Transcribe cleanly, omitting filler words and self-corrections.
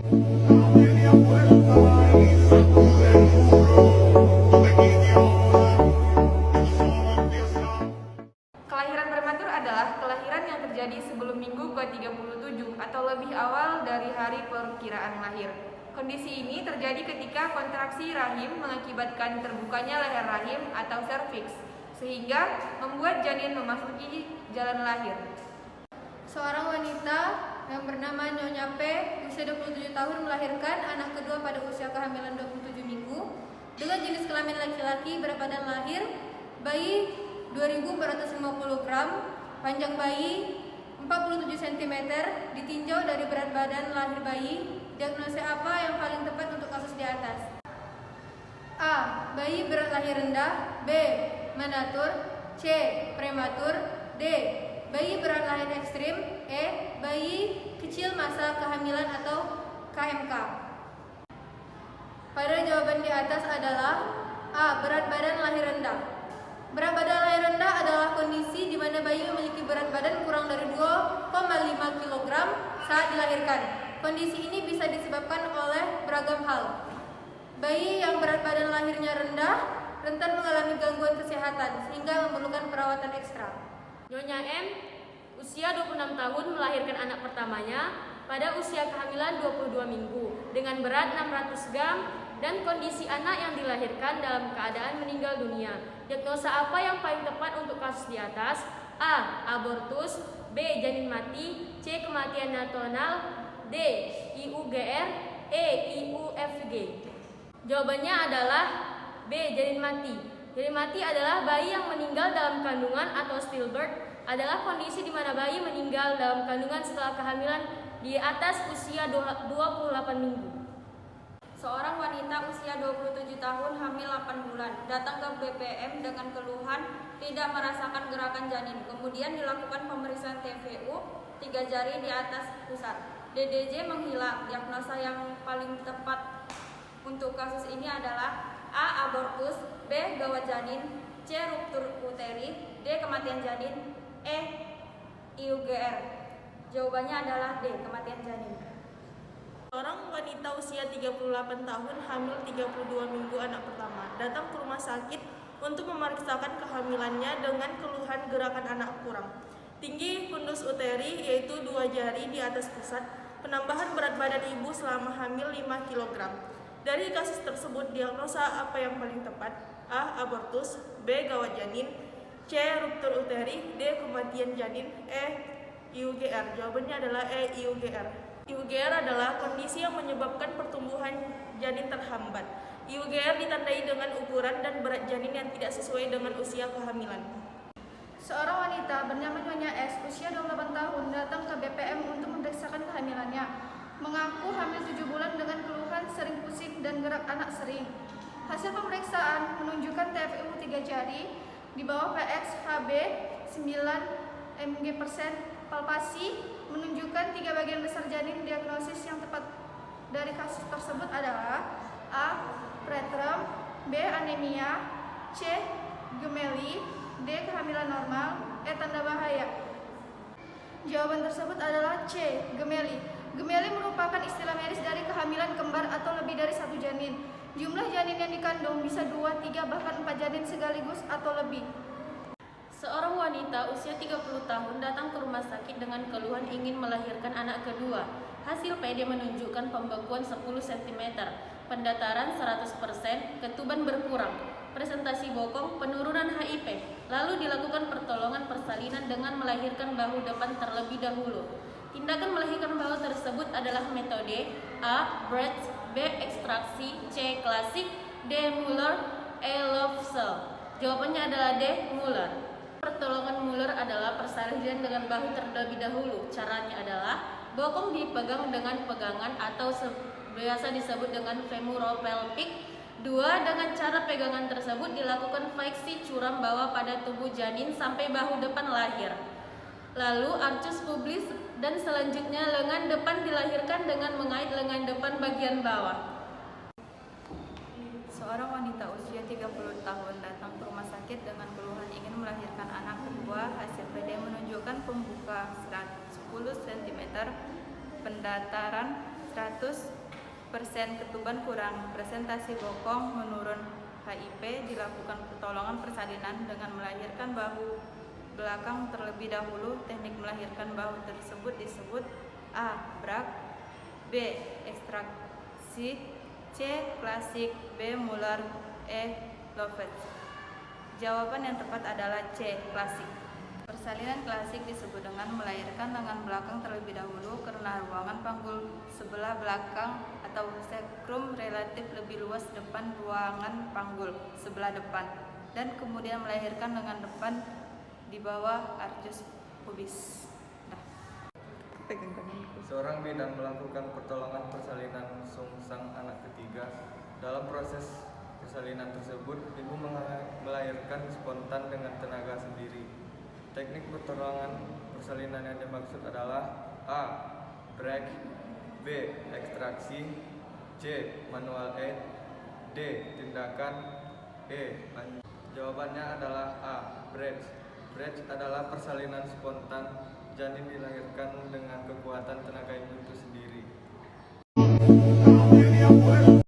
Kelahiran prematur adalah kelahiran yang terjadi sebelum minggu ke-37 atau lebih awal dari hari perkiraan lahir. Kondisi ini terjadi ketika kontraksi rahim mengakibatkan terbukanya leher rahim atau serviks, sehingga membuat janin memasuki jalan lahir. Seorang wanita yang bernama Nyonya P, usia 27 tahun melahirkan anak kedua pada usia kehamilan 27 minggu dengan jenis kelamin laki-laki, berat badan lahir bayi 2.450 gram, panjang bayi 47 cm, ditinjau dari berat badan lahir bayi. Diagnosa apa yang paling tepat untuk kasus di atas? A. Bayi berat lahir rendah. B. Manatur. C. Prematur. D. Bayi berat lahir ekstrim. E. Bayi kecil masa kehamilan atau KMK. Pada jawaban di atas adalah A. Berat badan lahir rendah. Berat badan lahir rendah adalah kondisi di mana bayi memiliki berat badan kurang dari 2,5 kg saat dilahirkan. Kondisi ini bisa disebabkan oleh beragam hal. Bayi yang berat badan lahirnya rendah rentan mengalami gangguan kesehatan sehingga memerlukan perawatan ekstra. Nyonya M, usia 26 tahun melahirkan anak pertamanya pada usia kehamilan 22 minggu dengan berat 600 gram dan kondisi anak yang dilahirkan dalam keadaan meninggal dunia. Diagnosa apa yang paling tepat untuk kasus di atas? A. Abortus. B. Janin mati. C. Kematian neonatal. D. IUGR. E. IUFG. Jawabannya adalah B. Janin mati. Janin mati adalah bayi yang meninggal dalam kandungan atau stillbirth, adalah kondisi di mana bayi meninggal dalam kandungan setelah kehamilan di atas usia 28 minggu. Seorang wanita usia 27 tahun hamil 8 bulan datang ke BPM dengan keluhan tidak merasakan gerakan janin. Kemudian dilakukan pemeriksaan TVU 3 jari di atas pusat. DDJ menghilang. Diagnosa yang paling tepat untuk kasus ini adalah A. Abortus. B. Gawat janin. C. Ruptur uteri. D. Kematian janin. E. IUGR. Jawabannya adalah D. Kematian janin. Seorang wanita usia 38 tahun hamil 32 minggu anak pertama datang ke rumah sakit untuk memeriksakan kehamilannya dengan keluhan gerakan anak kurang, tinggi fundus uteri yaitu 2 jari di atas pusat, penambahan berat badan ibu selama hamil 5 kg. Dari kasus tersebut diagnosa apa yang paling tepat? A. Abortus. B. Gawat janin. C. Ruptur uteri. D. Kematian janin. E. IUGR. Jawabannya adalah E. IUGR. IUGR adalah kondisi yang menyebabkan pertumbuhan janin terhambat. IUGR ditandai dengan ukuran dan berat janin yang tidak sesuai dengan usia kehamilan. Seorang wanita bernama Nyonya S, usia 28 tahun datang ke BPM untuk memeriksakan kehamilannya. Mengaku hamil 7 bulan dengan keluhan sering pusing dan gerak anak sering. Hasil pemeriksaan menunjukkan TFU 3 jari di bawah PX HB 9 mg%, palpasi menunjukkan 3 bagian besar janin. Diagnosis yang tepat dari kasus tersebut adalah A. Preterm. B. Anemia. C. Gemelli. D. Kehamilan normal. E. Tanda bahaya. Jawaban tersebut adalah C. Gemelli. Gemelli merupakan istilah medis dari kehamilan kembar atau lebih dari 1 janin. Jumlah janin yang dikandung bisa 2, 3, bahkan 4 janin sekaligus atau lebih. Seorang wanita usia 30 tahun datang ke rumah sakit dengan keluhan ingin melahirkan anak kedua. Hasil PD menunjukkan pembekuan 10 cm, pendataran 100%, ketuban berkurang, presentasi bokong, penurunan HIP. Lalu dilakukan pertolongan persalinan dengan melahirkan bahu depan terlebih dahulu. Tindakan melahirkan bahu tersebut adalah metode A. Breast. B. Ekstraksi. C. Klasik. D. Muller. E. Love-Cell. Jawabannya adalah D. Muller. Pertolongan Muller adalah persalinan dengan bahu terlebih dahulu. Caranya adalah bokong dipegang dengan pegangan atau biasa disebut dengan femuro-pelvic. 2. Dengan cara pegangan tersebut dilakukan fleksi curam bawah pada tubuh janin sampai bahu depan lahir. Lalu arcus pubis dan selanjutnya lengan depan dilahirkan dengan mengait lengan depan bagian bawah. Seorang wanita usia 30 tahun datang ke rumah sakit dengan keluhan ingin melahirkan anak kedua. Hasil PD menunjukkan pembuka 10 cm, pendataran 100% ketuban kurang, presentasi bokong menurun, HIP, dilakukan pertolongan persalinan dengan melahirkan bahu belakang terlebih dahulu. Teknik melahirkan bahu tersebut disebut A. Brag, B. Ekstraksi, C. Klasik, B. Muller, E. Lovett. Jawaban yang tepat adalah C. Klasik. Persalinan klasik disebut dengan melahirkan lengan belakang terlebih dahulu karena ruangan panggul sebelah belakang atau sacrum relatif lebih luas depan ruangan panggul sebelah depan, dan kemudian melahirkan lengan depan di bawah arcus pubis. Seorang bidan melakukan pertolongan persalinan sang anak ketiga. Dalam proses persalinan tersebut, ibu melahirkan spontan dengan tenaga sendiri. Teknik pertolongan persalinan yang dimaksud adalah A. Brag, B. Ekstraksi, C. Manual aid, D. Tindakan, E. Jawabannya adalah A. Bridge. Bridge adalah persalinan spontan. Janin dilahirkan dengan kekuatan tenaga ibu itu sendiri.